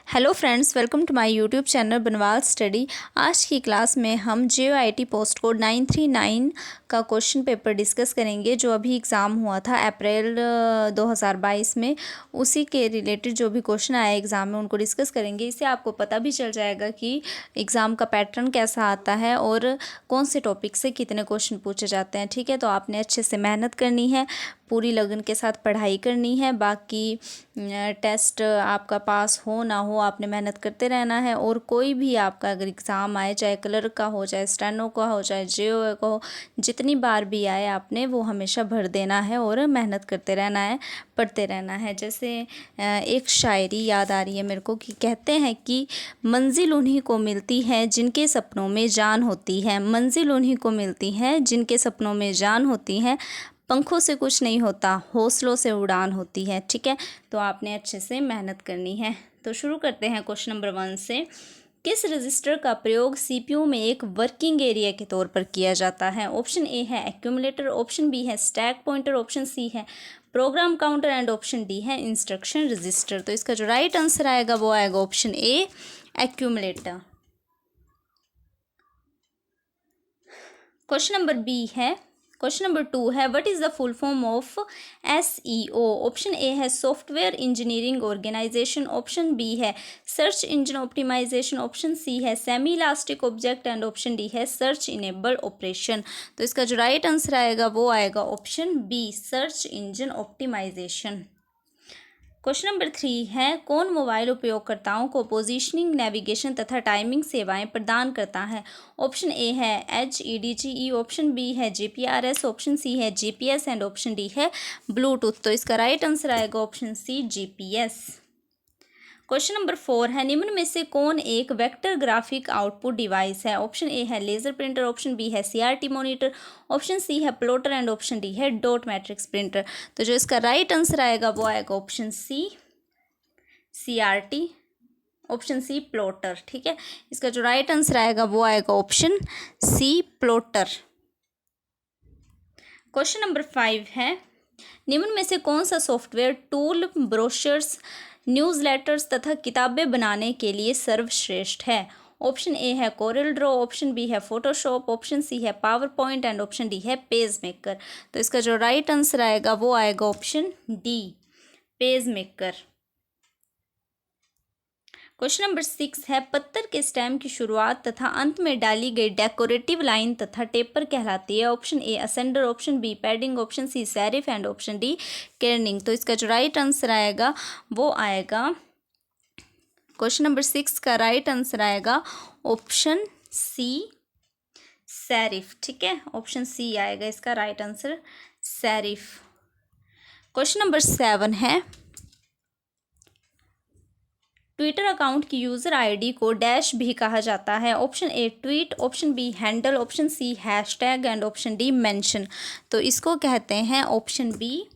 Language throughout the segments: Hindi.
Hello friends, welcome to my YouTube channel Banwal study. आज की क्लास में हम JOIT पोस्ट कोड 939 का क्वेश्चन पेपर डिस्कस करेंगे जो अभी एग्ज़ाम हुआ था अप्रैल 2022 में। उसी के रिलेटेड जो भी क्वेश्चन आया एग्ज़ाम में उनको डिस्कस करेंगे। इससे आपको पता भी चल जाएगा कि एग्ज़ाम का पैटर्न कैसा आता है और कौन से टॉपिक से कितने क्वेश्चन पूछे जाते हैं। ठीक है, तो आपने अच्छे से मेहनत करनी है, पूरी लगन के साथ पढ़ाई करनी है। बाकी टेस्ट आपका पास हो ना हो, आपने मेहनत करते रहना है। और कोई भी आपका अगर एग्ज़ाम आए, चाहे क्लर्क का हो, चाहे स्टेनो का हो, चाहे JOI का हो, जितनी बार भी आए आपने वो हमेशा भर देना है और मेहनत करते रहना है, पढ़ते रहना है। जैसे एक शायरी याद आ रही है मेरे को कि कहते हैं कि मंजिल उन्हीं को मिलती है जिनके सपनों में जान होती है। मंजिल उन्हीं को मिलती है जिनके सपनों में जान होती है। पंखों से कुछ नहीं होता, हौसलों से उड़ान होती है। ठीक है, तो आपने अच्छे से मेहनत करनी है। तो शुरू करते हैं क्वेश्चन नंबर 1 से। किस रजिस्टर का प्रयोग CPU में एक वर्किंग एरिया के तौर पर किया जाता है? ऑप्शन ए है एक्यूमुलेटर, ऑप्शन बी है स्टैक पॉइंटर, ऑप्शन सी है program counter and option D है इंस्ट्रक्शन रजिस्टर। तो इसका जो राइट आंसर आएगा वो आएगा option A, accumulator. Question number B है, क्वेश्चन नंबर 2 है, what is the full form of SEO? Option A है software engineering organisation, option B है search engine optimisation, option C है semi elastic object and option D है सर्च इनेबल ऑपरेशन। तो इसका जो राइट आंसर आएगा वो आएगा option B, search engine optimisation. Question number 3 है, कौन मोबाइल उपयोगकर्ताओं को पोजीशनिंग, नेविगेशन तथा टाइमिंग सेवाएं प्रदान करता है? ऑप्शन ए है HEDGE, ऑप्शन बी है GPRS, ऑप्शन सी है GPS एंड ऑप्शन डी है ब्लूटूथ। तो इसका राइट आंसर आएगा option C, GPS। Question number 4 है, निम्न में से कौन एक वेक्टर ग्राफिक आउटपुट डिवाइस है? ऑप्शन ए है लेजर प्रिंटर, ऑप्शन बी है CRT मॉनिटर, ऑप्शन सी है प्लॉटर एंड ऑप्शन डी है डॉट मैट्रिक्स प्रिंटर। तो जो इसका राइट आंसर आएगा वो आएगा ऑप्शन सी, CRT, ऑप्शन सी प्लॉटर। ठीक है, इसका जो राइट आंसर आएगा वो आएगा option C, plotter. Question number 5 है, निम्न में से कौन सा सॉफ्टवेयर टूल, ब्रोशर्स, न्यूज़लेटर्स तथा किताबें बनाने के लिए सर्वश्रेष्ठ है? ऑप्शन ए है कोरल ड्रॉ, ऑप्शन बी है फोटोशॉप, ऑप्शन सी है power point and option D है पेज मेकर। तो इसका जो राइट आंसर आएगा वो आएगा option D, page maker. Question number 6 है, पत्तर के स्टेम की शुरुआत तथा अंत में डाली गई डेकोरेटिव लाइन तथा टेपर कहलाती है? Option A ascender, option B padding, option C serif and option D kerning. तो इसका जो राइट आंसर आएगा वो आएगा, क्वेश्चन नंबर 6 का राइट आंसर आएगा ऑप्शन सी, सेरिफ। ठीक है, ऑप्शन सी आएगा इसका right answer, serif. Question number 7 है, ट्विटर अकाउंट की यूज़र आईडी को डैश भी कहा जाता है? Option A tweet, option B handle, option C hashtag and option D mention. तो इसको कहते हैं ऑप्शन बी,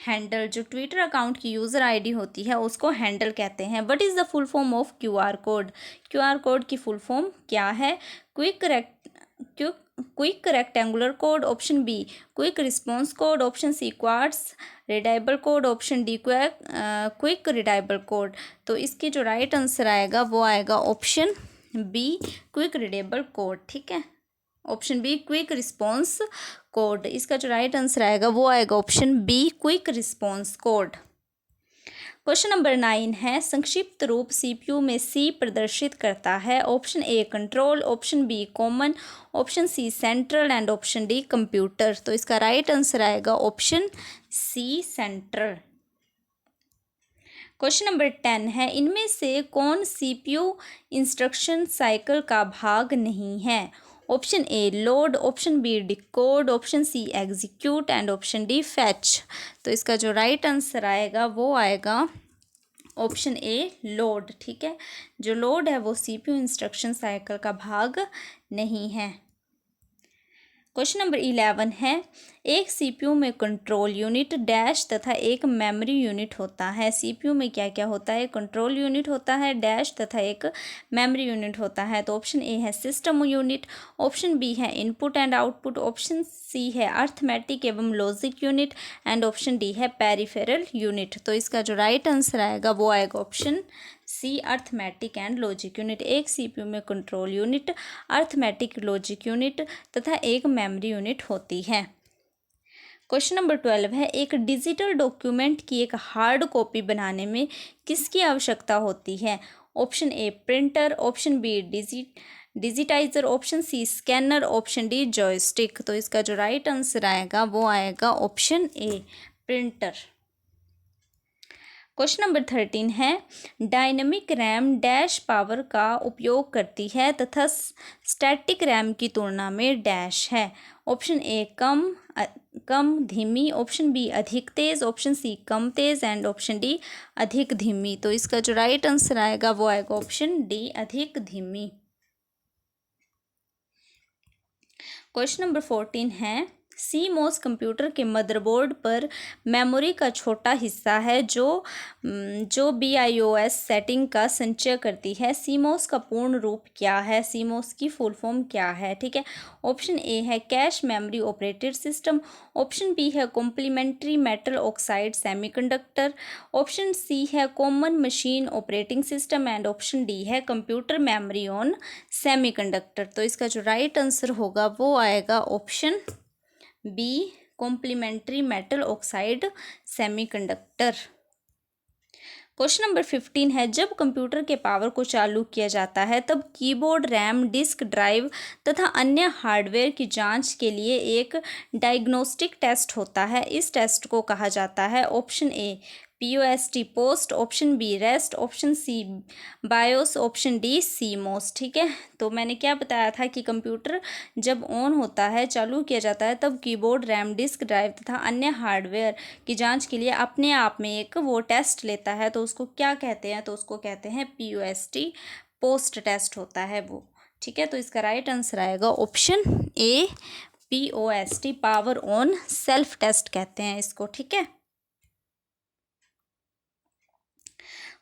हैंडल। जो ट्विटर अकाउंट की यूज़र आईडी होती है उसको हैंडल कहते हैं। What is the full form of QR code? QR code की फुल फॉर्म क्या है? Quick rectangular code, option B quick response code, option C quads readable code, option D quick readable code. तो इसकी जो राइट आंसर आएगा वो आएगा option B, quick readable code. ठीक है, option B quick response code. इसका जो राइट आंसर आएगा वो आएगा option B, quick response code. Question number 9 है, संक्षिप्त रूप CPU में C प्रदर्शित करता है? Option A control, option B common, option C central and option D computer. तो इसका राइट आंसर आएगा option C, central. Question number 10 है, इनमें से कौन CPU इंस्ट्रक्शन साइकिल का भाग नहीं है? Option A load, option B decode, option C execute and option D fetch. तो इसका जो राइट आंसर आएगा वो आएगा ऑप्शन ए लोड। ठीक है, जो लोड है वो CPU इंस्ट्रक्शन साइकिल का भाग नहीं है। क्वेश्चन नंबर 11 है, एक सीपीयू में कंट्रोल यूनिट डैश तथा एक मेमोरी यूनिट होता है। सीपीयू में क्या क्या होता है? कंट्रोल यूनिट होता है, डैश तथा एक मेमोरी यूनिट होता है। तो ऑप्शन ए है सिस्टम यूनिट, ऑप्शन बी है input and output, option C है अर्थमेटिक एवं logic unit and option D है पेरिफेरल यूनिट। तो इसका जो राइट आंसर आएगा वो आएगा option C arithmetic and logic unit. एक सीपीयू में control unit, arithmetic, logic unit तथा एक मेमोरी यूनिट होती है। क्वेश्चन नंबर 12 है, एक डिजिटल डॉक्यूमेंट की एक हार्ड कॉपी बनाने में किसकी आवश्यकता होती है? Option A printer, option B digitizer, option C scanner, option D joystick. तो इसका जो राइट आंसर आएगा वो आएगा option A printer. Question number 13 है, डायनेमिक रैम डैश पावर का उपयोग करती है तथा स्टैटिक रैम की तुलना में डैश है। ऑप्शन ए कम धीमी, ऑप्शन बी अधिक तेज, ऑप्शन सी कम तेज एंड ऑप्शन डी अधिक धीमी। तो इसका जो राइट आंसर आएगा वो आएगा ऑप्शन डी अधिक धीमी। क्वेश्चन नंबर 14 है, सीमोस कंप्यूटर के मदरबोर्ड पर मेमोरी का छोटा हिस्सा है जो BIOS सेटिंग का संचय करती है। सीमोस का पूर्ण रूप क्या है? सीमोस की फुल फॉर्म क्या है? ठीक है, ऑप्शन ए है cache memory operated system, option B है complementary metal oxide semiconductor, option C है common machine operating system and option D है कंप्यूटर मेमोरी ऑन सेमीकंडक्टर। तो इसका जो राइट आंसर होगा वो आएगा option B complementary metal oxide semiconductor. Question number 15 है, जब कंप्यूटर के पावर को चालू किया जाता है तब कीबोर्ड, रैम, डिस्क ड्राइव तथा अन्य हार्डवेयर की जांच के लिए एक डायग्नोस्टिक टेस्ट होता है। इस टेस्ट को कहा जाता है option A POST POST, option B rest, option C BIOS, option D CMOS. ठीक है, तो मैंने क्या बताया था कि कंप्यूटर जब ऑन होता है, चालू किया जाता है, तब कीबोर्ड, रैम, डिस्क ड्राइव तथा अन्य हार्डवेयर की जांच के लिए अपने आप में एक वो टेस्ट लेता है। तो उसको क्या कहते हैं? तो उसको कहते हैं POST पोस्ट टेस्ट होता है वो। ठीक है, तो इसका राइट आंसर आएगा option A POST power on self test कहते हैं इसको। ठीक है,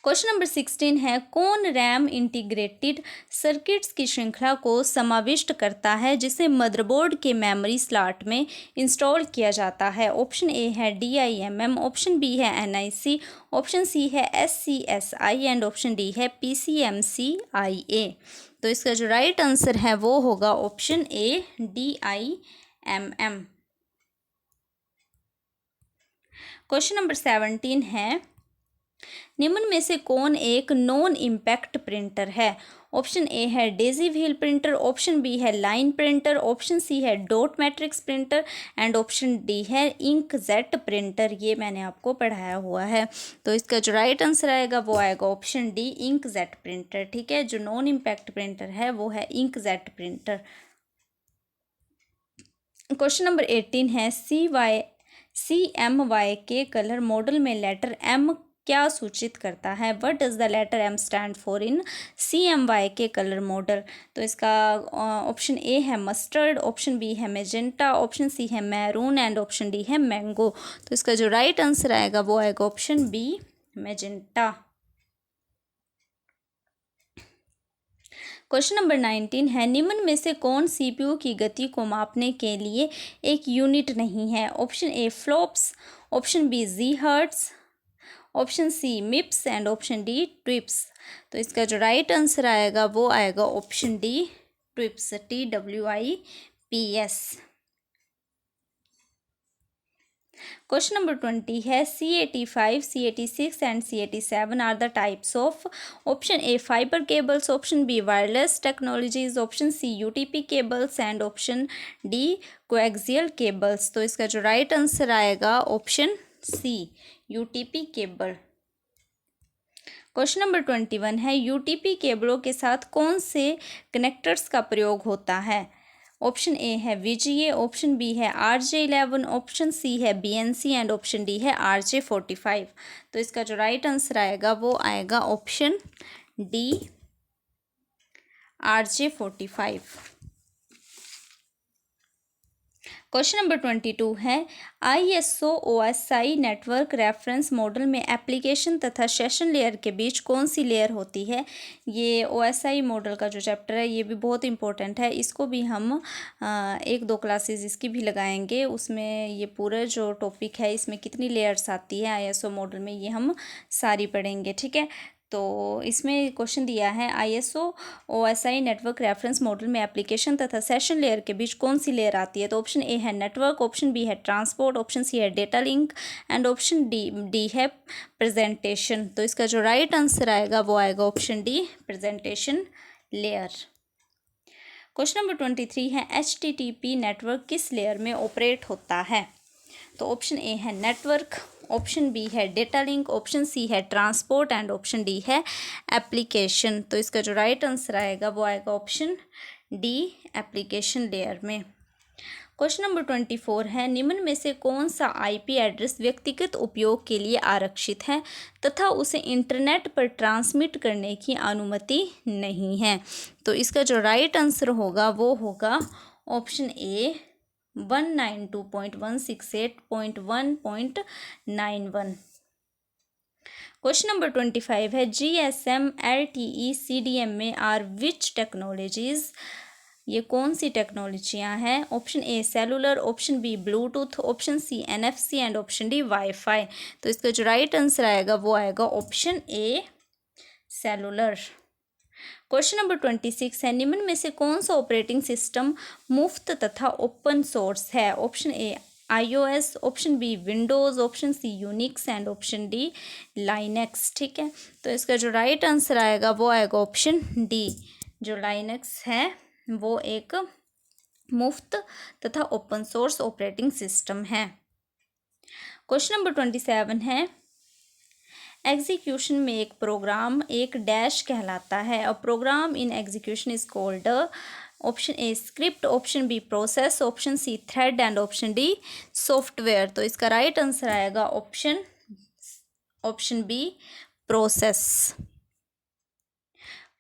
क्वेश्चन नंबर 16 है, कौन रैम इंटीग्रेटेड सर्किट्स की श्रृंखला को समाविष्ट करता है जिसे मदरबोर्ड के मेमोरी स्लॉट में इंस्टॉल किया जाता है? ऑप्शन ए है DIMM, ऑप्शन बी है NIC, ऑप्शन सी है SCSI एंड ऑप्शन डी है PCMCIA। तो इसका जो राइट आंसर है वो होगा option A DIMM। Question number 17 है, निम्न में से कौन एक नॉन इम्पैक्ट प्रिंटर है? ऑप्शन ए है daisy wheel printer, option B है लाइन प्रिंटर, ऑप्शन सी है dot matrix printer and option D है इंकजेट प्रिंटर। ये मैंने आपको पढ़ाया हुआ है। तो इसका जो राइट आंसर आएगा वो आएगा ऑप्शन डी इंकजेट प्रिंटर। ठीक है, जो नॉन इम्पैक्ट प्रिंटर है वो है इंकजेट प्रिंटर। क्वेश्चन नंबर 18 है, CMY के कलर मॉडल में लेटर M क्या सूचित करता है? What does the letter M stand for in CMY के कलर मॉडल? तो इसका ऑप्शन ए है मस्टर्ड, ऑप्शन बी है मेजेंटा, ऑप्शन सी है मैरून एंड ऑप्शन डी है मैंगो। तो इसका जो राइट आंसर आएगा वो आएगा option B magenta. Question number 19 है, निम्न में से कौन CPU की गति को मापने के लिए एक यूनिट नहीं है? Option A FLOPS, option B GHz, option C MIPS and option D TWIPS. तो इसका जो राइट आंसर आएगा वो आएगा option D TWIPS, TWIPS। Question number 20 है, C85, C86 and C87 are the types of? Option A fibre cables, option B wireless technologies, option C UTP cables and option D coaxial cables. तो इसका जो राइट आंसर आएगा option C UTP cable. Question number 21 है, UTP केबलों के साथ कौन से कनेक्टर्स का प्रयोग होता है? ऑप्शन ए है VGA, ऑप्शन बी है RJ11, ऑप्शन सी है BNC एंड ऑप्शन डी है RJ45। तो इसका जो राइट आंसर आएगा वो आएगा option D RJ45। Question number 22 है ISO OSI network reference model में एप्लीकेशन तथा सेशन लेयर के बीच कौन सी लेयर होती है। ये OSI मॉडल का जो चैप्टर है ये भी बहुत इंपॉर्टेंट है, इसको भी हम 1-2 क्लासेस इसकी भी लगाएंगे। उसमें ये पूरा जो टॉपिक है इसमें कितनी लेयर्स आती है ISO मॉडल में ये हम सारी पढ़ेंगे, ठीक है। तो इसमें क्वेश्चन दिया है ISO OSI network reference model में एप्लीकेशन तथा सेशन लेयर के बीच कौन सी लेयर आती है। तो ऑप्शन ए है नेटवर्क, ऑप्शन बी है ट्रांसपोर्ट, ऑप्शन सी है data link and option D है प्रेजेंटेशन। तो इसका जो राइट आंसर आएगा वो आएगा option D, presentation layer. Question number 23 है HTTP नेटवर्क किस लेयर में ऑपरेट होता है। तो ऑप्शन ए है नेटवर्क, ऑप्शन बी है डेटा लिंक, ऑप्शन सी है ट्रांसपोर्ट एंड ऑप्शन डी है एप्लीकेशन। तो इसका जो राइट आंसर आएगा वो आएगा ऑप्शन डी, एप्लीकेशन लेयर में। क्वेश्चन नंबर 24 है निम्न में से कौन सा IP एड्रेस व्यक्तिगत उपयोग के लिए आरक्षित है तथा उसे इंटरनेट पर ट्रांसमिट करने की अनुमति नहीं है। तो इसका जो राइट आंसर होगा वो होगा ऑप्शन ए 192.168.1.91। क्वेश्चन नंबर 25 है GSM LTE CDM में आर विच टेक्नोलॉजीज। ये कौन सी टेक्नोलॉजियाँ हैं। Option A cellular, option B Bluetooth, option C NFC and option D wifi. तो इसका जो राइट आंसर आएगा वो आएगा option A cellular. Question number 26 है निम्न में से कौन सा ऑपरेटिंग सिस्टम मुफ्त तथा ओपन सोर्स है। Option A iOS, option B Windows, option C Unix and option D Linux, ठीक है। तो इसका जो राइट आंसर आएगा वो आएगा ऑप्शन डी, जो लाइनेक्स है वो एक मुफ्त तथा ओपन सोर्स ऑपरेटिंग सिस्टम है। क्वेश्चन नंबर 27 है एग्जीक्यूशन में एक प्रोग्राम एक डैश कहलाता है। A program in execution is called option A script, option B process, option C thread and option D software. तो इसका राइट आंसर आएगा option B process.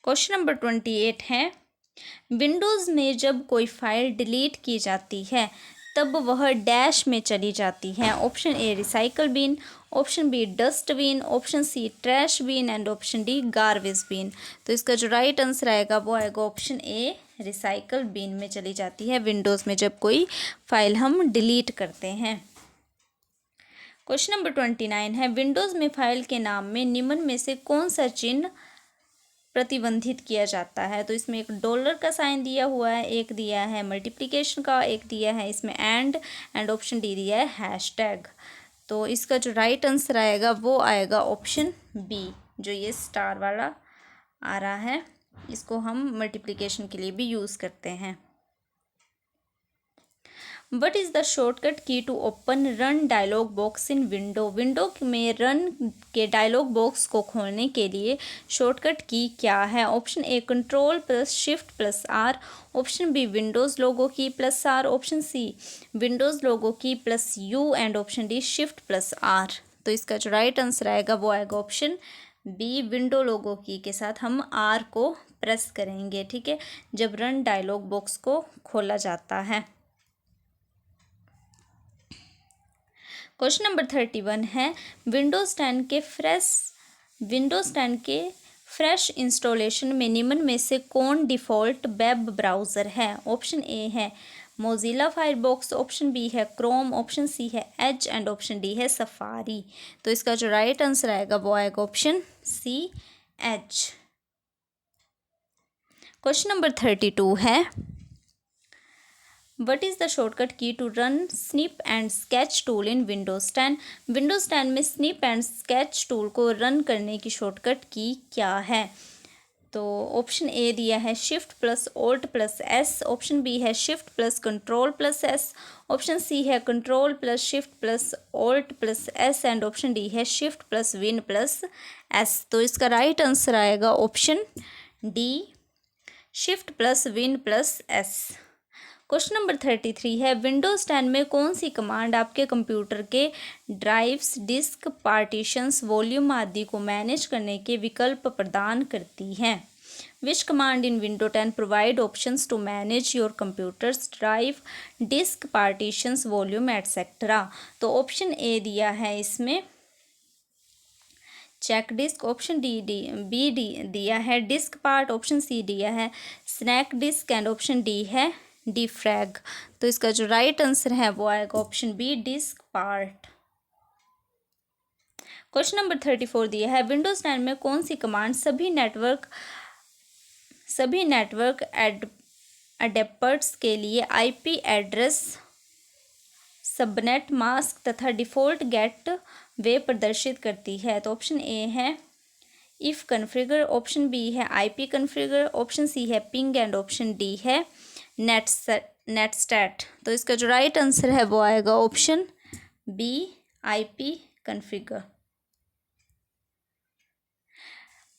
Question number 28 है विंडोज़ में जब कोई फाइल डिलीट की जाती है तब वह डैश में चली जाती है। Option A recycle bin, option B dustbin, option C trash bin and option D garbage bin. तो इसका जो राइट आंसर आएगा वो आएगा ऑप्शन ए रिसाइकल बिन में चली जाती है विंडोज़ में जब कोई फाइल हम डिलीट करते हैं। क्वेश्चन नंबर 29 है विंडोज़ में फाइल के नाम में निम्न में से कौन सा चिन्ह प्रतिबंधित किया जाता है। तो इसमें एक डॉलर का साइन दिया हुआ है, एक दिया है मल्टीप्लिकेशन का, एक दिया है इसमें एंड ऑप्शन डी दिया है हैशटैग। तो इसका जो राइट आंसर आएगा वो आएगा ऑप्शन बी, जो ये स्टार वाला आ रहा है इसको हम मल्टीप्लिकेशन के लिए भी यूज़ करते हैं। What is the shortcut key to open run dialog box in window. Window में रन के डायलॉग बॉक्स को खोलने के लिए शॉर्टकट की क्या है। Option A control plus shift plus R, option B Windows logo key plus R, option C Windows logo key plus U and option D shift plus R. तो इसका जो राइट आंसर आएगा वो आएगा ऑप्शन बी विंडो लोगो की के साथ हम आर को प्रेस करेंगे, ठीक है, जब रन डायलॉग बॉक्स को खोला जाता है। क्वेश्चन नंबर 31 है विंडोज़ 10 के फ्रेश इंस्टॉलेशन में निम्न में से कौन डिफ़ॉल्ट वेब ब्राउज़र है। ऑप्शन ए है मोजिला फायरफॉक्स, ऑप्शन बी है क्रोम, ऑप्शन सी है एज एंड ऑप्शन डी है सफारी। तो इसका जो राइट आंसर आएगा वो आएगा option C Edge. Question number 32 है what is the shortcut key to run snip and sketch tool in Windows 10। Windows 10 में स्निप एंड स्केच टूल को रन करने की शॉर्टकट की क्या है। तो ऑप्शन ए दिया है shift plus alt plus S, option B है shift plus control plus S, option C है control plus shift plus alt plus S and option D है shift plus Win plus S. तो इसका राइट आंसर आएगा option D shift plus Win plus S. Question number 33 है विंडोज़ 10 में कौन सी कमांड आपके कंप्यूटर के ड्राइव्स, डिस्क, पार्टीशंस, वॉल्यूम आदि को मैनेज करने के विकल्प प्रदान करती है। Which command in window 10 provide options to manage your computers drive disk partitions volume etcetera. तो ऑप्शन ए दिया है इसमें चेक डिस्क, ऑप्शन डी दिया है डिस्क पार्ट, ऑप्शन सी दिया है snack disk and option D है डिफ्रैग। तो इसका जो राइट आंसर है वो आएगा option B disk part. Question number 34 दिया है विंडोज 10 में कौन सी कमांड सभी नेटवर्क एडेप्टर्स के लिए आईपी एड्रेस सबनेट मास्क तथा डिफ़ॉल्ट गेट वे प्रदर्शित करती है। तो ऑप्शन ए है इफ़ कन्फिगर, ऑप्शन बी है आईपी कन्फिगर, ऑप्शन सी है पिंग एंड ऑप्शन डी है नेटस्टैट। तो इसका जो राइट आंसर है वो आएगा option B ipconfig.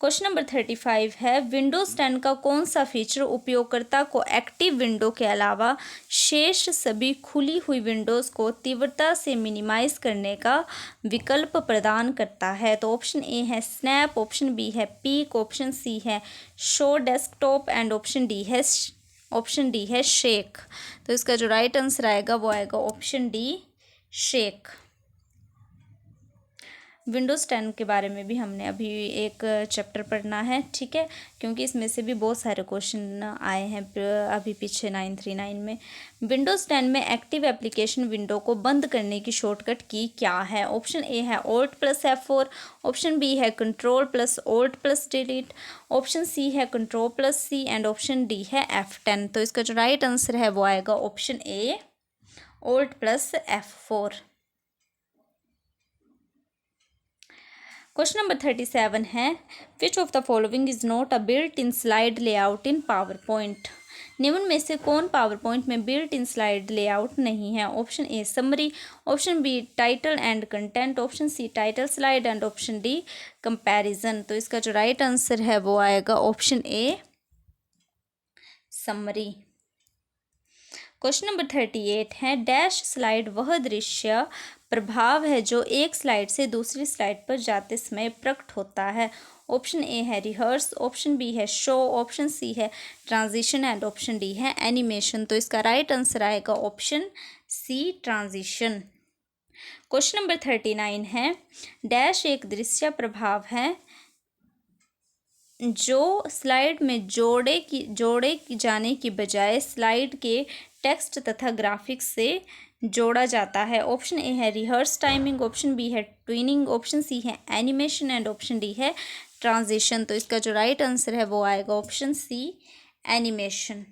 Question number 35 है विंडोज़ 10 का कौन सा फीचर उपयोगकर्ता को एक्टिव विंडो के अलावा शेष सभी खुली हुई विंडोज़ को तीव्रता से मिनिमाइज करने का विकल्प प्रदान करता है। तो ऑप्शन ए है स्नैप, ऑप्शन बी है पीक, ऑप्शन सी है show desktop and option D है शेक। तो इसका जो राइट आंसर आएगा वो आएगा ऑप्शन डी शेक। विंडोज़ 10 के बारे में भी हमने अभी एक चैप्टर पढ़ना है, ठीक है, क्योंकि इसमें से भी बहुत सारे क्वेश्चन आए हैं अभी पीछे 939 में। विंडोज़ 10 में एक्टिव एप्लीकेशन विंडो को बंद करने की शॉर्टकट की क्या है। ऑप्शन ए है Alt + F4, ऑप्शन बी है Ctrl + Alt + delete, option C है Ctrl + C and option D है F10। तो इसका जो राइट आंसर है वो आएगा option A Alt + F4। Question number 37 है which of the following is not a built in slide layout in PowerPoint. निम्न में से कौन पावर पॉइंट में बिल्ट इन स्लाइड लेआउट नहीं है। Option A summary, option B title and content, option C title slide and option D comparison. तो इसका जो राइट आंसर है वो आएगा option A summary. Question number 38 है डैश स्लाइड वह दृश्य प्रभाव है जो एक स्लाइड से दूसरी स्लाइड पर जाते समय प्रकट होता है। ऑप्शन ए है रिहर्स, ऑप्शन बी है शो, ऑप्शन सी है ट्रांजिशन एंड ऑप्शन डी है एनिमेशन। तो इसका राइट आंसर आएगा option C transition. Question number 39 है डैश एक दृश्य प्रभाव है जो स्लाइड में जोड़े जाने की बजाय स्लाइड के टेक्स्ट तथा ग्राफिक्स से जोड़ा जाता है। ऑप्शन ए है रिहर्स टाइमिंग, ऑप्शन बी है ट्विनिंग, ऑप्शन सी है एनिमेशन एंड ऑप्शन डी है ट्रांजिशन। तो इसका जो राइट आंसर है वो आएगा option C animation.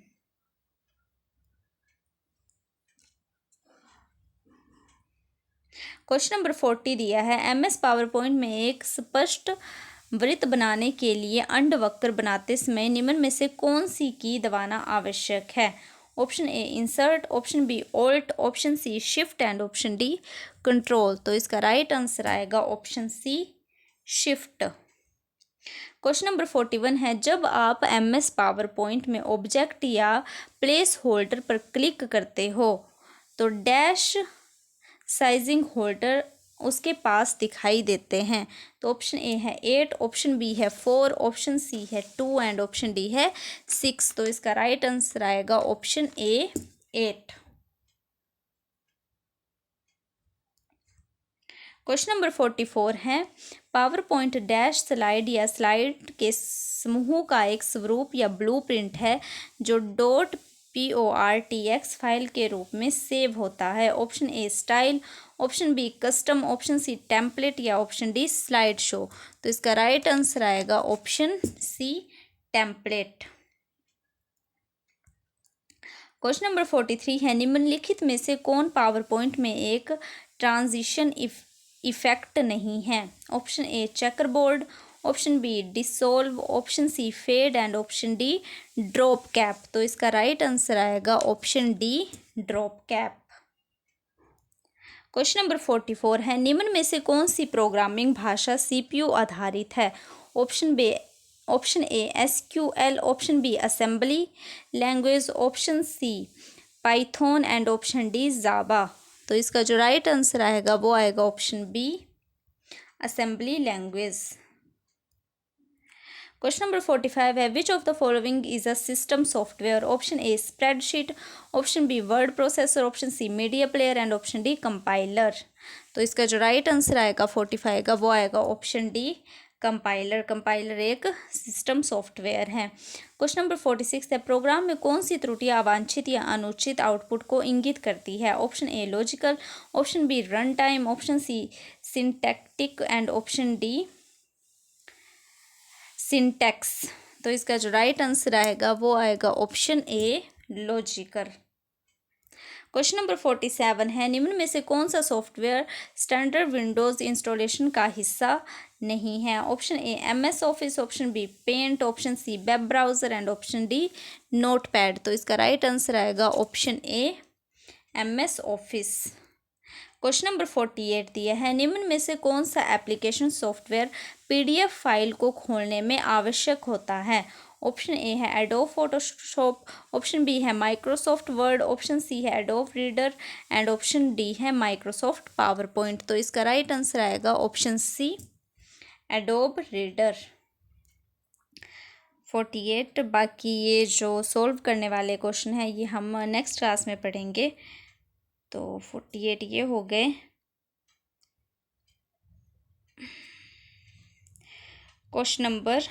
Question number 40 दिया है MS पावर पॉइंट में एक स्पष्ट वृत्त बनाने के लिए अंडवक्र बनाते समय निम्न में से कौन सी की दबाना आवश्यक है। Option A insert, option B alt, option C shift and option D control. तो इसका राइट आंसर आएगा option C shift. Question number 41 है जब आप MS पावर पॉइंट में ऑब्जेक्ट या प्लेस होल्डर पर क्लिक करते हो तो डैश साइजिंग होल्डर उसके पास दिखाई देते हैं। तो ऑप्शन ए है 8, ऑप्शन बी है 4, ऑप्शन सी है 2 एंड ऑप्शन डी है 6। तो इसका राइट आंसर आएगा ऑप्शन ए 8। क्वेश्चन नंबर 44 है पावर पॉइंट डैश स्लाइड या स्लाइड के समूह का एक स्वरूप या ब्लूप्रिंट है जो .portx फाइल के रूप में सेव होता है। Option A style, option B custom, option C template या ऑप्शन डी स्लाइड शो। तो इसका राइट आंसर आएगा option C template. Question number 43 है निम्नलिखित में से कौन पावर पॉइंट में एक ट्रांजिशन इफेक्ट नहीं है। Option A checkerboard, option B dissolve, option C fade and option D drop cap. तो इसका राइट आंसर आएगा option D drop cap. Question number 44 है निम्न में से कौन सी प्रोग्रामिंग भाषा CPU आधारित है। Option A SQL, option B assembly language, option C Python and option D Java. तो इसका जो राइट आंसर आएगा वो आएगा option B assembly language. Question number 45 है which of the following is a system software. Option A spreadsheet, option B word processor, option C media player and option D compiler. तो इसका जो राइट आंसर आएगा 45 का वो आएगा ऑप्शन डी कंपाइलर। कंपाइलर एक सिस्टम सॉफ्टवेयर है। क्वेश्चन नंबर 46 है प्रोग्राम में कौन सी त्रुटियां अवांछित या अनुचित आउटपुट को इंगित करती है। Option A logical, option B run time, option C syntactic and option D syntax. तो इसका जो राइट आंसर आएगा वो आएगा option A logical. Question number 47 है निम्न में से कौन सा सॉफ्टवेयर स्टैंडर्ड विंडोज इंस्टॉलेशन का हिस्सा नहीं है। Option A MS office, option B paint, option C web browser and option D notepad. तो इसका राइट आंसर आएगा option A MS office. Question number 48 दिया है निम्न में से कौन सा एप्लीकेशन सॉफ्टवेयर PDF फाइल को खोलने में आवश्यक होता है। ऑप्शन ए है एडोब फोटोशॉप, ऑप्शन बी है माइक्रोसॉफ्ट वर्ड, ऑप्शन सी है adobe reader and option D है माइक्रोसॉफ्ट पावर पॉइंट। तो इसका राइट आंसर आएगा ऑप्शन सी एडोब रीडर। 48 बाकी ये जो सॉल्व करने वाले क्वेश्चन है ये हम नेक्स्ट क्लास में पढ़ेंगे। तो 48 ये हो गए। क्वेश्चन नंबर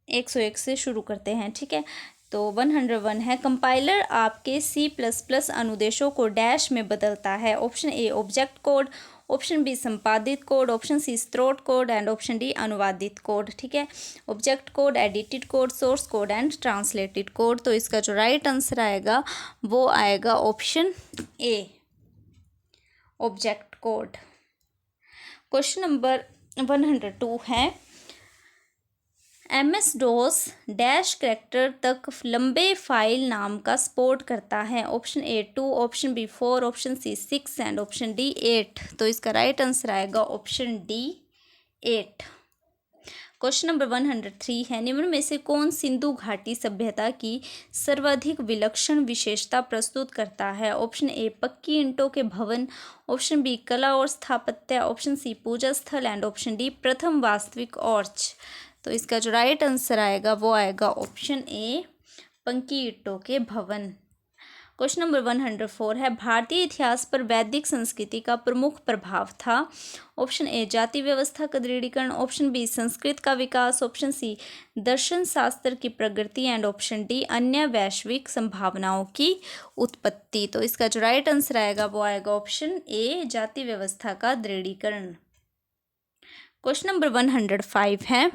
101 से शुरू करते हैं, ठीक है। तो 101 है कंपाइलर आपके C++ अनुदेशों को डैश में बदलता है। Option A object code, option B संपादित कोड, ऑप्शन सी स्रोत कोड एंड ऑप्शन डी अनुवादित कोड, ठीक है। Object code, edited code, source code and translated code. तो इसका जो राइट आंसर आएगा वो आएगा option A object code. Question number 102 है MS-DOS डैश कैरेक्टर तक लंबे फाइल नाम का सपोर्ट करता है। Option A 2, option B 4, option C 6 and option D 8। तो इसका राइट आंसर आएगा ऑप्शन डी 8। क्वेश्चन नंबर 103 है निम्न में से कौन सिंधु घाटी सभ्यता की सर्वाधिक विलक्षण विशेषता प्रस्तुत करता है। ऑप्शन ए पक्की ईंटों के भवन, ऑप्शन बी कला और स्थापत्य, ऑप्शन सी पूजा स्थल एंड ऑप्शन डी प्रथम वास्तविक ऑर्च। तो इसका जो राइट आंसर आएगा वो आएगा ऑप्शन ए पक्की ईंटों के भवन। क्वेश्चन नंबर 104 है भारतीय इतिहास पर वैदिक संस्कृति का प्रमुख प्रभाव था। ऑप्शन ए जाति व्यवस्था का दृढ़ीकरण, ऑप्शन बी संस्कृत का विकास, ऑप्शन सी दर्शन शास्त्र की प्रगति एंड ऑप्शन डी अन्य वैश्विक संभावनाओं की उत्पत्ति। तो इसका जो राइट आंसर आएगा वो आएगा ऑप्शन ए जाति व्यवस्था का दृढ़ीकरण। क्वेश्चन नंबर 105 है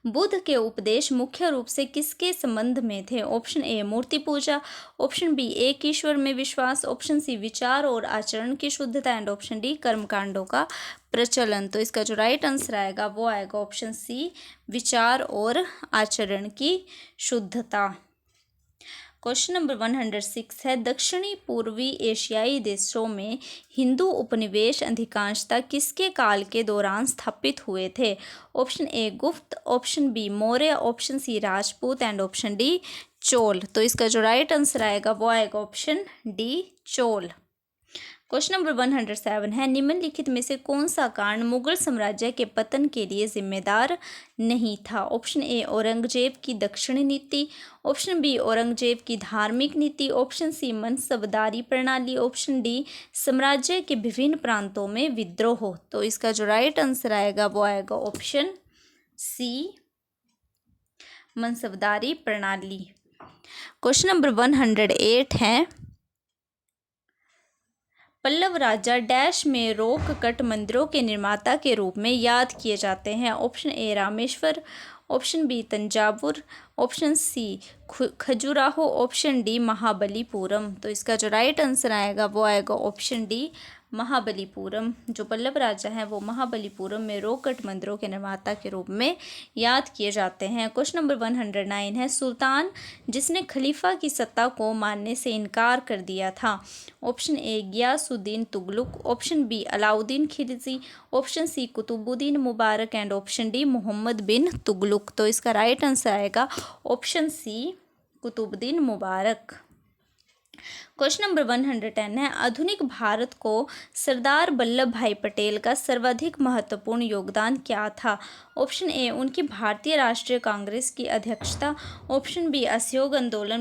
बुद्ध के उपदेश मुख्य रूप से किसके संबंध में थे। ऑप्शन ए मूर्ति पूजा, ऑप्शन बी एक ईश्वर में विश्वास, ऑप्शन सी विचार और आचरण की शुद्धता एंड ऑप्शन डी कर्मकांडों का प्रचलन। तो इसका जो राइट आंसर आएगा वो आएगा ऑप्शन सी विचार और आचरण की शुद्धता। क्वेश्चन नंबर 106 है दक्षिणी पूर्वी एशियाई देशों में हिंदू उपनिवेश अधिकांशतः किसके काल के दौरान स्थापित हुए थे। Option A Gupta, option B Maurya, option C Rajput and option D Chola. तो इसका जो राइट आंसर आएगा वो आएगा option D Chola. Question number 107 है निम्नलिखित में से कौन सा कारण मुगल साम्राज्य के पतन के लिए जिम्मेदार नहीं था। ऑप्शन ए औरंगजेब की दक्षिणी नीति, ऑप्शन बी औरंगजेब की धार्मिक नीति, ऑप्शन सी मनसबदारी प्रणाली, ऑप्शन डी साम्राज्य के विभिन्न प्रांतों में विद्रोह। तो इसका जो राइट आंसर आएगा वो आएगा ऑप्शन सी मनसबदारी प्रणाली। क्वेश्चन नंबर 108 है पल्लव राजा डैश में रॉक कट मंदिरों के निर्माता के रूप में याद किए जाते हैं। Option A Rameshwar, option B Thanjavur, option C Khajuraho, option D Mahabalipuram. तो इसका जो राइट आंसर आएगा वो आएगा ऑप्शन डी महाबलीपुरम। जो पल्लव राजा हैं वो महाबलीपुरम में रॉक कट मंदिरों के निर्माता के रूप में याद किए जाते हैं। क्वेश्चन नंबर 109 है सुल्तान जिसने खलीफा की सत्ता को मानने से इनकार कर दिया था। Option A Ghiyasuddin Tughlaq, option B Alauddin Khilji, option C Qutbuddin Mubarak and option D Muhammad bin Tughlaq. तो इसका राइट आंसर आएगा option C Qutbuddin Mubarak. Question number 110 है, आधुनिक भारत को सरदार वल्लभ भाई पटेल का सर्वाधिक महत्वपूर्ण योगदान क्या था? ऑप्शन ए, उनकी भारतीय राष्ट्रीय कांग्रेस की अध्यक्षता। ऑप्शन बी, असहयोग आंदोलन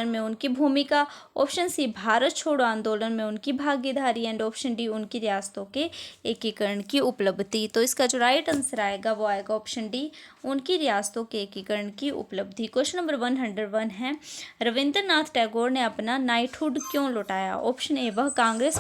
में उनकी भूमिका। ऑप्शन सी, भारत छोड़ो आंदोलन में उनकी भागीदारी। एंड ऑप्शन डी, उनकी रियासतों के एकीकरण की उपलब्धि। तो इसका जो राइट आंसर आएगा वो आएगा ऑप्शन डी, उनकी रियासतों के एकीकरण की उपलब्धि। क्वेश्चन नंबर 101 है, रविंद्रनाथ टैगोर ने अपना नाइटहुड क्यों लौटाया? ऑप्शन ए, वह कांग्रेस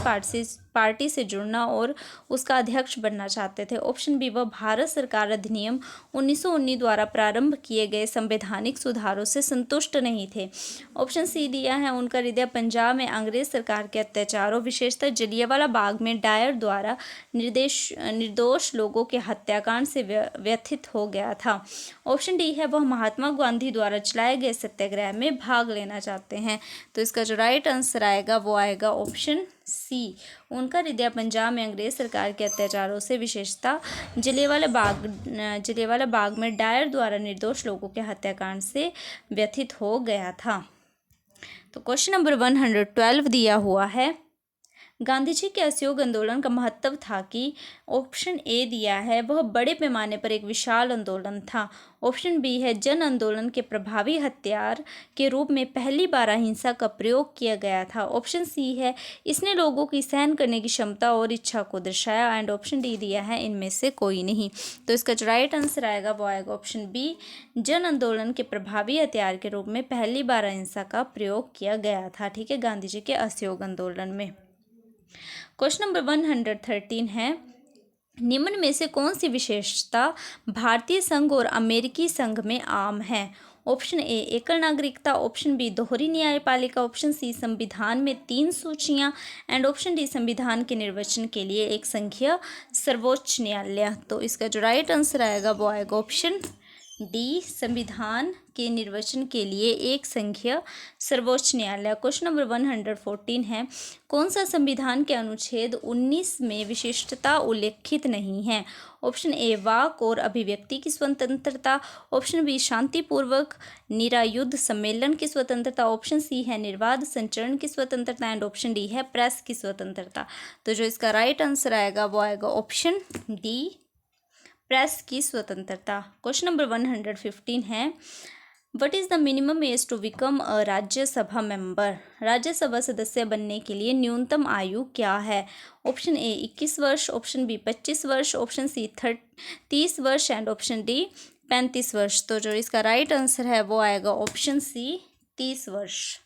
पार्टी से जुड़ना और उसका अध्यक्ष बनना चाहते थे। ऑप्शन बी, वह भारत सरकार अधिनियम 1919 द्वारा प्रारंभ किए गए संवैधानिक सुधारों से संतुष्ट नहीं थे। ऑप्शन सी दिया है, उनका हृदय पंजाब में अंग्रेज सरकार के अत्याचारों, विशेषतः जलियांवाला बाग में डायर द्वारा निर्दोष लोगों के हत्याकांड से व्यथित हो गया था। ऑप्शन डी है, वह महात्मा गांधी द्वारा चलाए गए सत्याग्रह में भाग लेना चाहते हैं। तो इसका जो राइट आंसर आएगा वो आएगा ऑप्शन सी, उनका हृदय पंजाब में अंग्रेज सरकार के अत्याचारों से, विशेषतः जलियांवाला बाग में डायर द्वारा निर्दोष लोगों के हत्याकांड से व्यथित हो गया था। तो क्वेश्चन नंबर 112 दिया हुआ है, गांधी जी के असहयोग आंदोलन का महत्व था कि ऑप्शन ए दिया है, वह बड़े पैमाने पर एक विशाल आंदोलन था। ऑप्शन बी है, जन आंदोलन के प्रभावी हथियार के रूप में पहली बार अहिंसा का प्रयोग किया गया था। ऑप्शन सी है, इसने लोगों की सहन करने की क्षमता और इच्छा को दर्शाया। एंड ऑप्शन डी दिया है, इनमें से कोई नहीं। तो इसका जो राइट आंसर आएगा वो आएगा ऑप्शन बी, जन आंदोलन के प्रभावी हथियार के रूप में पहली बार अहिंसा का प्रयोग किया गया था। ठीक है, गांधी जी के असहयोग आंदोलन में। क्वेश्चन नंबर 113 है, निम्न में से कौन सी विशेषता भारतीय संघ और अमेरिकी संघ में आम है? ऑप्शन ए, एकल नागरिकता। ऑप्शन बी, दोहरी न्यायपालिका। ऑप्शन सी, संविधान में 3 सूचियां। एंड ऑप्शन डी, संविधान के निर्वचन के लिए एक संघीय सर्वोच्च न्यायालय। तो इसका जो राइट आंसर आएगा वो आएगा ऑप्शन डी, संविधान के निर्वचन के लिए एक संघीय सर्वोच्च न्यायालय। क्वेश्चन नंबर 114 है, कौन सा संविधान के अनुच्छेद 19 में विशिष्टता उल्लेखित नहीं है? ऑप्शन ए, वाक और अभिव्यक्ति की स्वतंत्रता। ऑप्शन बी, शांतिपूर्वक निरायुध सम्मेलन की स्वतंत्रता। ऑप्शन सी है, निर्बाध संचरण की स्वतंत्रता। एंड ऑप्शन डी है, प्रेस की स्वतंत्रता। तो जो इसका राइट आंसर आएगा वो आएगा ऑप्शन डी, प्रेस की स्वतंत्रता। क्वेश्चन नंबर 115 है, what is the minimum age to become a Rajya Sabha member? Rajya Sabha सदस्य बनने के लिए न्यूनतम आयु क्या है? ऑप्शन ए, 21 वर्ष। ऑप्शन बी, 25 वर्ष। ऑप्शन सी, 30 वर्ष। एंड ऑप्शन डी, 35 वर्ष। तो जो इसका राइट आंसर है वो आएगा ऑप्शन सी, 30 वर्ष।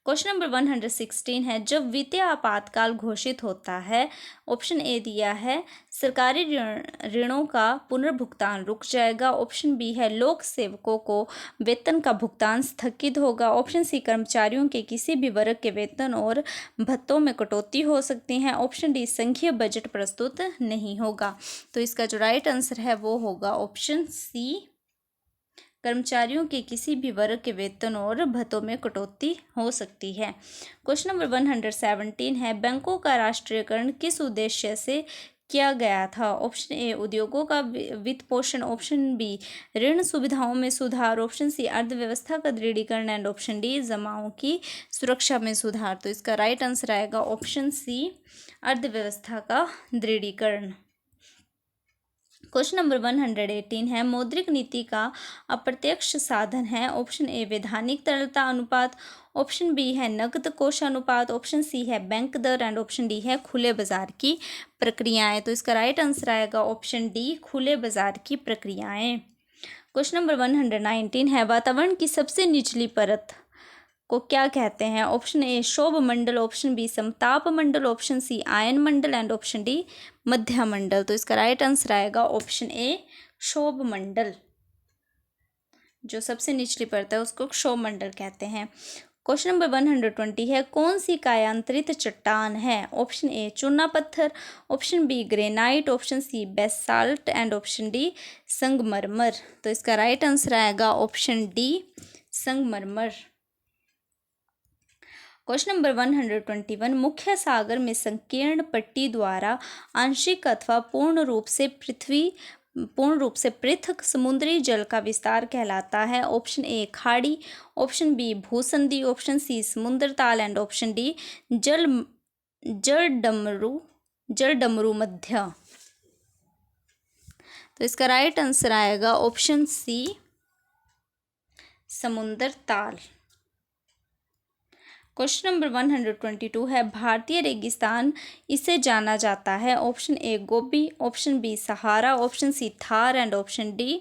क्वेश्चन नंबर 116 है, जब वित्तीय आपातकाल घोषित होता है, ऑप्शन ए दिया है, सरकारी ऋणों का पुनर्भुगतान रुक जाएगा। ऑप्शन बी है, लोक सेवकों को वेतन का भुगतान स्थगित होगा। ऑप्शन सी, कर्मचारियों के किसी भी वर्ग के वेतन और भत्तों में कटौती हो सकती है। ऑप्शन डी, संघीय बजट प्रस्तुत नहीं होगा। तो इसका जो राइट आंसर है वो होगा ऑप्शन सी, कर्मचारियों के किसी भी वर्ग के वेतन और भत्तों में कटौती हो सकती है। क्वेश्चन नंबर 117 है, बैंकों का राष्ट्रीयकरण किस उद्देश्य से किया गया था? ऑप्शन ए, उद्योगों का वित्त पोषण। ऑप्शन बी, ऋण सुविधाओं में सुधार। ऑप्शन सी, अर्थव्यवस्था का दृढ़ीकरण। एंड ऑप्शन डी, जमाओं की सुरक्षा में सुधार। तो इसका राइट आंसर आएगा ऑप्शन सी, अर्थव्यवस्था का दृढ़ीकरण। क्वेश्चन नंबर 118 है, मौद्रिक नीति का अप्रत्यक्ष साधन है। ऑप्शन ए, वैधानिक तरलता अनुपात। ऑप्शन बी है, नकद कोष अनुपात। ऑप्शन सी है, बैंक दर। एंड ऑप्शन डी है, खुले बाजार की प्रक्रियाएं। तो इसका राइट आंसर आएगा ऑप्शन डी, खुले बाजार की प्रक्रियाएं। क्वेश्चन नंबर 119 है, वातावरण की सबसे निचली परत को क्या कहते हैं? ऑप्शन ए, क्षोभ मंडल। ऑप्शन बी, समताप मंडल। ऑप्शन सी, आयन मंडल। एंड ऑप्शन डी, मध्य मंडल। तो इसका राइट आंसर आएगा ऑप्शन ए, क्षोभ मंडल। जो सबसे निचली परत है उसको क्षोभ मंडल कहते हैं। क्वेश्चन नंबर 120 है, कौन सी कायांतरित चट्टान है? ऑप्शन ए, चूना पत्थर। Option B, granite. Option C, basalt. And option D, संगमरमर। तो इसका राइट आंसर आएगा ऑप्शन डी, संगमरमर। क्वेश्चन नंबर 121, मुख्य सागर में संकीर्ण पट्टी द्वारा आंशिक अथवा पूर्ण रूप से पृथ्वी पूर्ण रूप से पृथक समुद्री जल का विस्तार कहलाता है? ऑप्शन ए खाड़ी, ऑप्शन बी भूसंधि, ऑप्शन सी समुद्र ताल एंड ऑप्शन डी जल जल डमरू मध्य। तो इसका राइट आंसर आएगा ऑप्शन सी समुद्र ताल। क्वेश्चन नंबर 122 है, भारतीय रेगिस्तान इसे जाना जाता है? Option A Gobi, option B Sahara, option C Thar and option D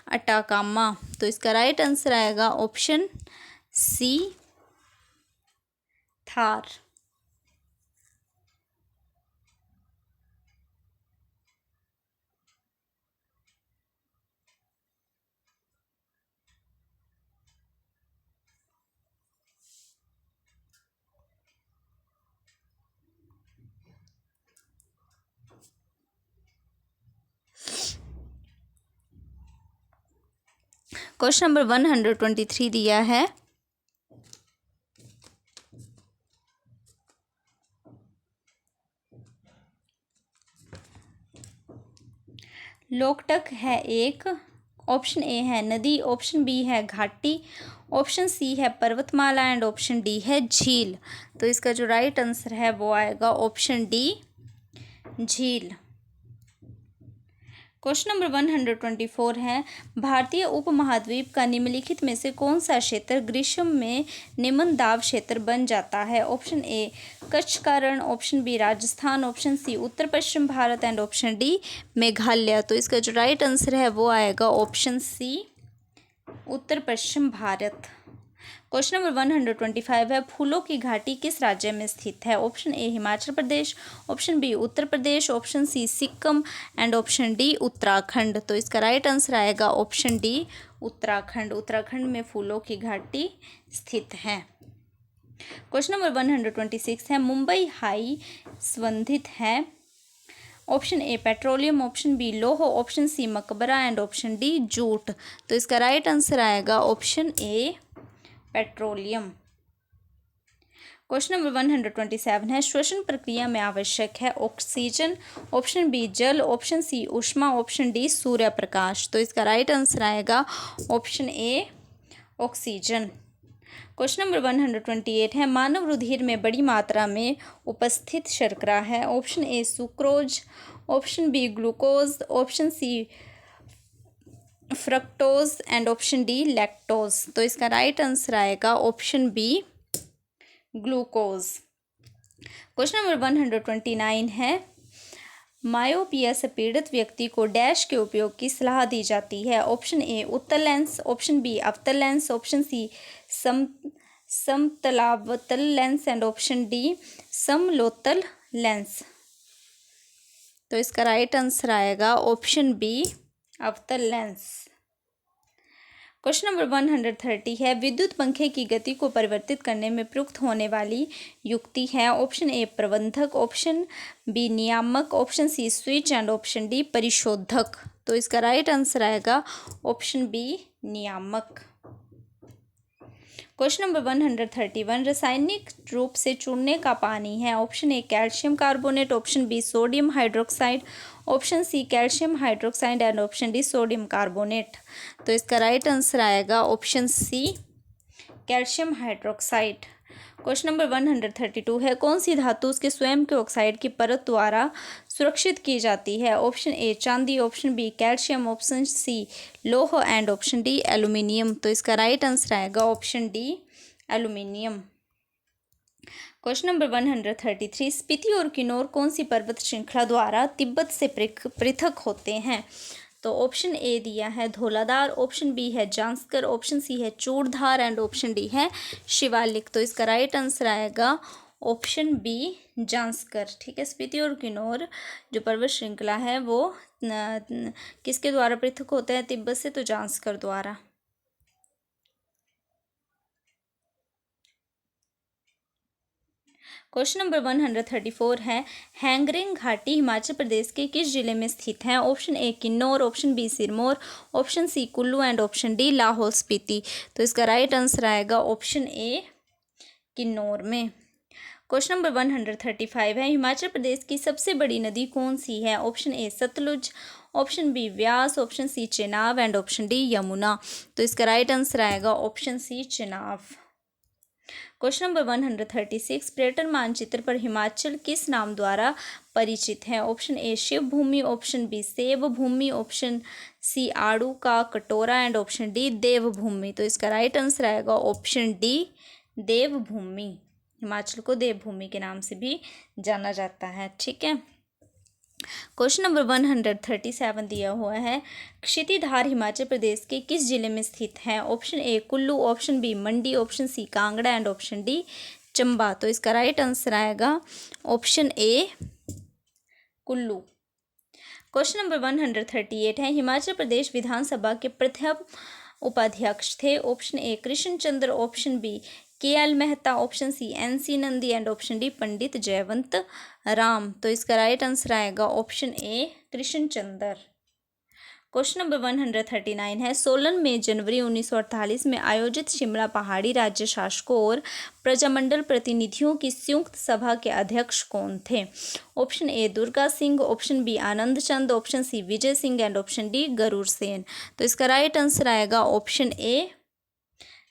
Atacama. तो इसका राइट आंसर आएगा option C Thar. Question number 123 दिया है, लोकटक है एक, ऑप्शन ए है नदी, ऑप्शन बी है घाटी, ऑप्शन सी है पर्वतमाला एंड ऑप्शन डी है झील। तो इसका जो राइट आंसर है वो आएगा ऑप्शन डी झील। क्वेश्चन नंबर 124 है, भारतीय उपमहाद्वीप का निम्नलिखित में से कौन सा क्षेत्र ग्रीष्म में निम्न दाब क्षेत्र बन जाता है? ऑप्शन ए कच्छ का रण, option B Rajasthan, option C उत्तर पश्चिम Bharat and option D Meghalaya. तो इसका जो राइट आंसर है वो आएगा ऑप्शन सी उत्तर पश्चिम भारत। क्वेश्चन नंबर 125 है, फूलों की घाटी किस राज्य में स्थित है? Option A Himachal Pradesh, option B Uttar Pradesh, option C Sikkim and option D Uttarakhand. तो इसका राइट आंसर आएगा ऑप्शन डी उत्तराखंड। उत्तराखंड में फूलों की घाटी स्थित है। क्वेश्चन नंबर 126 है, मुंबई हाई संबंधित है? Option A petroleum, option B लौह, ऑप्शन सी मकबरा एंड ऑप्शन डी जूट। तो इसका राइट आंसर आएगा option A petroleum. Question number 127 है, श्वसन प्रक्रिया में आवश्यक है? ऑक्सीजन, ऑप्शन बी जल, ऑप्शन सी ऊष्मा, ऑप्शन डी सूर्य प्रकाश। तो इसका राइट आंसर आएगा option A oxygen. Question number 128 है, मानव रुधिर में बड़ी मात्रा में उपस्थित शर्करा है? Option A sucrose, option B glucose, option C fructose and option D lactose. तो इसका राइट आंसर आएगा option B glucose. Question number 129 है, मायोपिया से पीड़ित व्यक्ति को डैश के उपयोग की सलाह दी जाती है? ऑप्शन ए उत्तल लेंस, ऑप्शन बी अवतल लेंस, ऑप्शन सी समतलावतल लेंस एंड ऑप्शन डी समलोतल लेंस। तो इसका राइट आंसर आएगा ऑप्शन बी अवतल लेंस। क्वेश्चन नंबर 130 है, विद्युत पंखे की गति को परिवर्तित करने में प्रयुक्त होने वाली युक्ति है? ऑप्शन ए प्रबंधक, ऑप्शन बी नियामक, option C switch and option D परिशोधक। तो इसका राइट आंसर आएगा ऑप्शन बी नियामक। क्वेश्चन नंबर 131, रासायनिक रूप से चूर्णे का पानी है? Option A calcium carbonate, option B sodium hydroxide, option C calcium hydroxide and option D sodium carbonate. तो इसका राइट आंसर आएगा option C calcium hydroxide. Question number 132 है, कौन सी धातु उसके स्वयं के ऑक्साइड की परत द्वारा सुरक्षित की जाती है? ऑप्शन ए चांदी, option B calcium, option C लौह एंड ऑप्शन डी एल्यूमिनियम। तो इसका राइट आंसर आएगा option D aluminium. Question number 133, Spiti और किन्नौर कौन सी पर्वत श्रृंखला द्वारा तिब्बत से पृथक होते हैं? तो ऑप्शन ए दिया है धौलाधार, ऑप्शन बी है जांस्कर, ऑप्शन सी है चूड़धार एंड ऑप्शन डी है शिवालिक। तो इसका राइट आंसर आएगा ऑप्शन बी जांस्कर। ठीक है, स्पीति और किन्नौर जो पर्वत श्रृंखला है वो किसके द्वारा पृथक होते हैं तिब्बत से? तो जांस्कर द्वारा। क्वेश्चन नंबर 134 है, हैंगरिंग घाटी हिमाचल प्रदेश के किस जिले में स्थित है? Option A Kinnaur, option B Sirmaur, option C Kullu and option D Lahaul Spiti. तो इसका राइट आंसर आएगा ऑप्शन ए किन्नौर में। क्वेश्चन नंबर 135 है, हिमाचल प्रदेश की सबसे बड़ी नदी कौन सी है? Option A Sutlej, option B Vyas, option C Chenab and option D Yamuna. तो इसका राइट आंसर आएगा option C Chenab. Question number 136, पर्यटन मानचित्र पर हिमाचल किस नाम द्वारा परिचित है? ऑप्शन ए शिव भूमि, ऑप्शन बी सेब भूमि, ऑप्शन सी आड़ू का कटोरा एंड ऑप्शन डी देवभूमि। तो इसका राइट आंसर आएगा ऑप्शन डी देवभूमि। हिमाचल को देवभूमि के नाम से भी जाना जाता है। ठीक है। क्वेश्चन नंबर 137 दिया हुआ है, क्षितिधार हिमाचल प्रदेश के किस जिले में स्थित है? Option A Kullu, option B Mandi, option C Kangra and option D Chamba. तो इसका राइट आंसर आएगा option A Kullu. Question number 138 है, हिमाचल प्रदेश विधानसभा के प्रथम उपाध्यक्ष थे? Option A Krishna Chandra, option B KL Mehta, option C NC Nandi and option D Pandit Jaywant Ram. तो इसका राइट आंसर आएगा option A Krishna Chandra. Question number 139 है, सोलन में जनवरी 1948 में आयोजित शिमला पहाड़ी राज्य शासकों और प्रजामंडल प्रतिनिधियों की संयुक्त सभा के अध्यक्ष कौन थे? Option A Durga Singh, option B Anand Chand, option C Vijay Singh and option D Garud Sen. तो इसका राइट आंसर आएगा option A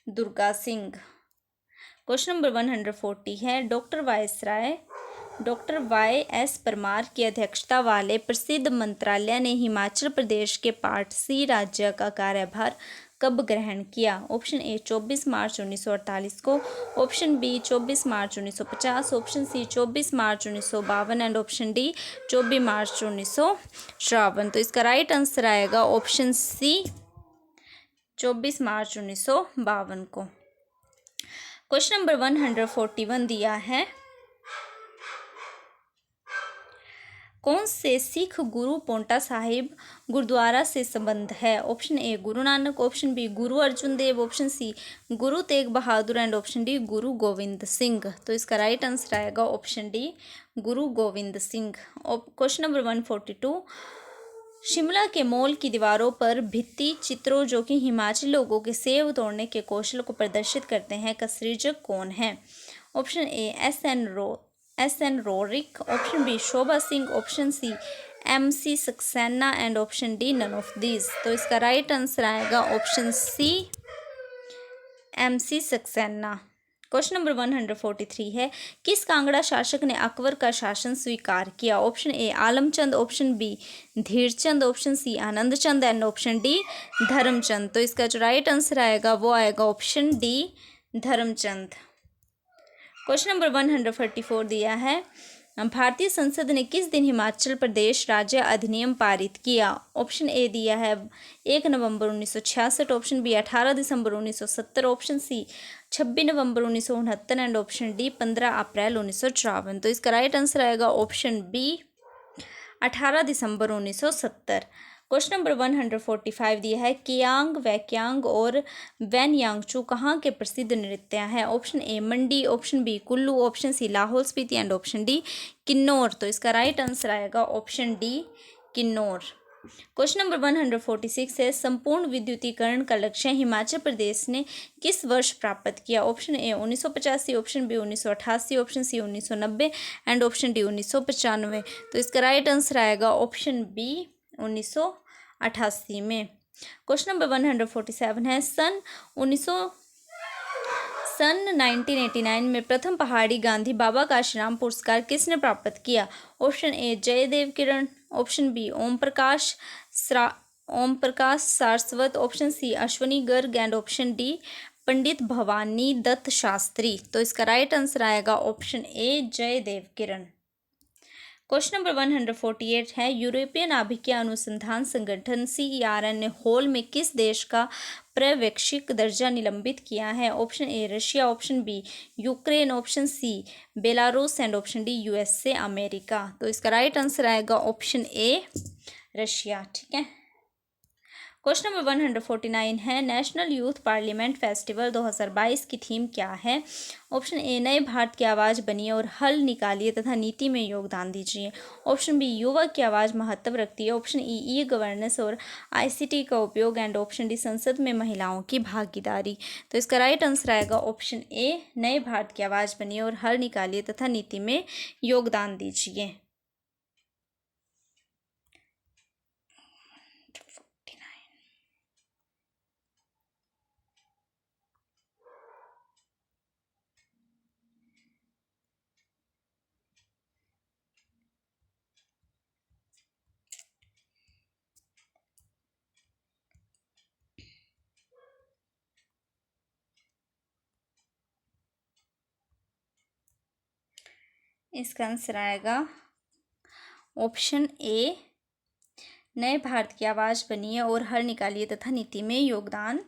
Durga Singh. Question number 140 है, डॉक्टर YS परमार की अध्यक्षता वाले प्रसिद्ध मंत्रालय ने हिमाचल प्रदेश के पार्ट सी राज्य का कार्यभार कब ग्रहण किया? ऑप्शन ए 24 मार्च 1948 को, ऑप्शन बी 24 मार्च 1950, ऑप्शन सी 24 मार्च 1952 एंड ऑप्शन डी 24 मार्च 1953। तो इसका राइट आंसर आएगा ऑप्शन सी 24 मार्च 1952 को। क्वेश्चन नंबर 141 दिया है, कौन से सिख गुरु पोंटा साहिब गुरुद्वारा से संबंध है? Option A Guru Nanak, option B Guru Arjun Dev, option C Guru Tegh Bahadur and option D गुरु गोविंद सिंह। तो इसका राइट आंसर आएगा ऑप्शन डी गुरु गोविंद सिंह। क्वेश्चन नंबर 142, शिमला के मॉल की दीवारों पर भित्ति चित्रों जो कि हिमाचली लोगों के सेब तोड़ने के कौशल को प्रदर्शित करते हैं का सृजक कौन है? Option A S N Roerich, option B Shobha Singh, option C MC Saxena and option D none of these. तो इसका राइट आंसर आएगा option C MC Saxena. Question number 143 है, किस कांगड़ा शासक ने अकबर का शासन स्वीकार किया? Option A Alamchand, option B Dhirchand, option C Anand Chand and option D Dharamchand. तो इसका जो राइट आंसर आएगा वो आएगा option D Dharamchand. Question number 144 दिया है, भारतीय संसद ने किस दिन हिमाचल प्रदेश राज्य अधिनियम पारित किया? ऑप्शन ए दिया है 1 नवंबर 1966, ऑप्शन बी 18 दिसंबर 1970, ऑप्शन सी 26 नवंबर 1969 एंड ऑप्शन डी 15 अप्रैल 1954। तो इसका राइट आंसर आएगा ऑप्शन बी 18 दिसंबर 1970। क्वेश्चन नंबर 145 दिया है, कियांग, वैक्यांग और वैनयांगचू कहाँ के प्रसिद्ध नृत्य हैं? Option A Mandi, option B Kullu, option C Lahaul Spiti and option D Kinnaur. तो इसका राइट आंसर आएगा option D Kinnaur. Question number 146 है, संपूर्ण विद्युतीकरण का लक्ष्य हिमाचल प्रदेश ने किस वर्ष प्राप्त किया? Option A 1985, option B 1988, option C 1990 and option D 1995। तो इसका राइट आंसर आएगा ऑप्शन बी 1988 में। क्वेश्चन नंबर 147 है, सन 1989 में प्रथम पहाड़ी गांधी बाबा काशीराम पुरस्कार किसने प्राप्त किया? Option A Jaidev Kiran, option B Om Prakash Saraswat, option C Ashwani Garg and option D Pandit Bhawani Dutt Shastri. तो इसका राइट आंसर आएगा option A Jaidev Kiran. Question number 148 है, यूरोपियन नाभिकीय अनुसंधान संगठन CERN ने हाल में किस देश का पर्यवेक्षक दर्जा निलंबित किया है? Option A Russia, option B Ukraine, option C Belarus and option D USA America. तो इसका राइट आंसर आएगा ऑप्शन ए रशिया। ठीक है। क्वेश्चन नंबर 149 है नेशनल यूथ पार्लियामेंट फेस्टिवल 2022 की थीम क्या है। ऑप्शन ए नए भारत की आवाज़ बनिए और हल निकालिए तथा नीति में योगदान दीजिए। ऑप्शन बी युवा की आवाज़ महत्व रखती है। ऑप्शन ई गवर्नेंस और आईसीटी का उपयोग एंड ऑप्शन डी संसद में महिलाओं की भागीदारी। तो इसका राइट आंसर आएगा ऑप्शन ए नए भारत की आवाज़ बनिए और हल निकालिए तथा नीति में योगदान दीजिए। इसका आंसर आएगा ऑप्शन ए नए भारत की आवाज़ बनिए और हल निकालिए तथा नीति में योगदान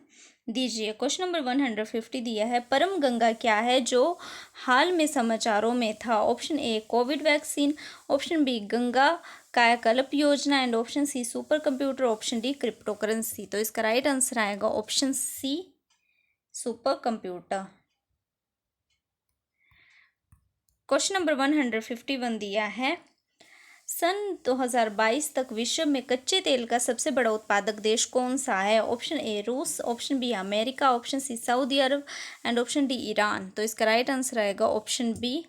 दीजिए। क्वेश्चन नंबर 150 दिया है परम गंगा क्या है जो हाल में समाचारों में था। Option A Covid vaccine, option B Ganga कायाकल्प योजना and option C super computer, option D crypto currency. तो इसका राइट आंसर आएगा option C super computer. Question number 151 दिया है सन 2022 तक विश्व में कच्चे तेल का सबसे बड़ा उत्पादक देश कौन सा है। ऑप्शन ए रूस, option B America, option C सऊदी अरब एंड ऑप्शन डी ईरान। तो इसका राइट आंसर आएगा ऑप्शन बी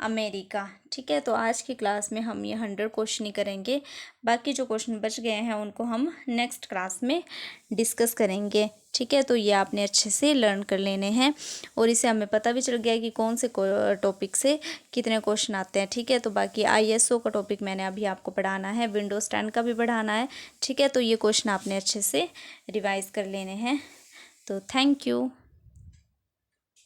अमेरिका। ठीक है, तो आज की क्लास में हम ये 100 क्वेश्चन ही करेंगे, बाकी जो क्वेश्चन बच गए हैं उनको हम नेक्स्ट क्लास में डिस्कस करेंगे। ठीक है, तो ये आपने अच्छे से लर्न कर लेने हैं और इससे हमें पता भी चल गया कि कौन से टॉपिक से कितने क्वेश्चन आते हैं। ठीक है, तो बाकी ISO का टॉपिक मैंने अभी आपको पढ़ाना है, विंडोज़ 10 का भी पढ़ाना है। ठीक है, तो ये क्वेश्चन आपने अच्छे से रिवाइज कर लेने हैं। तो थैंक यू।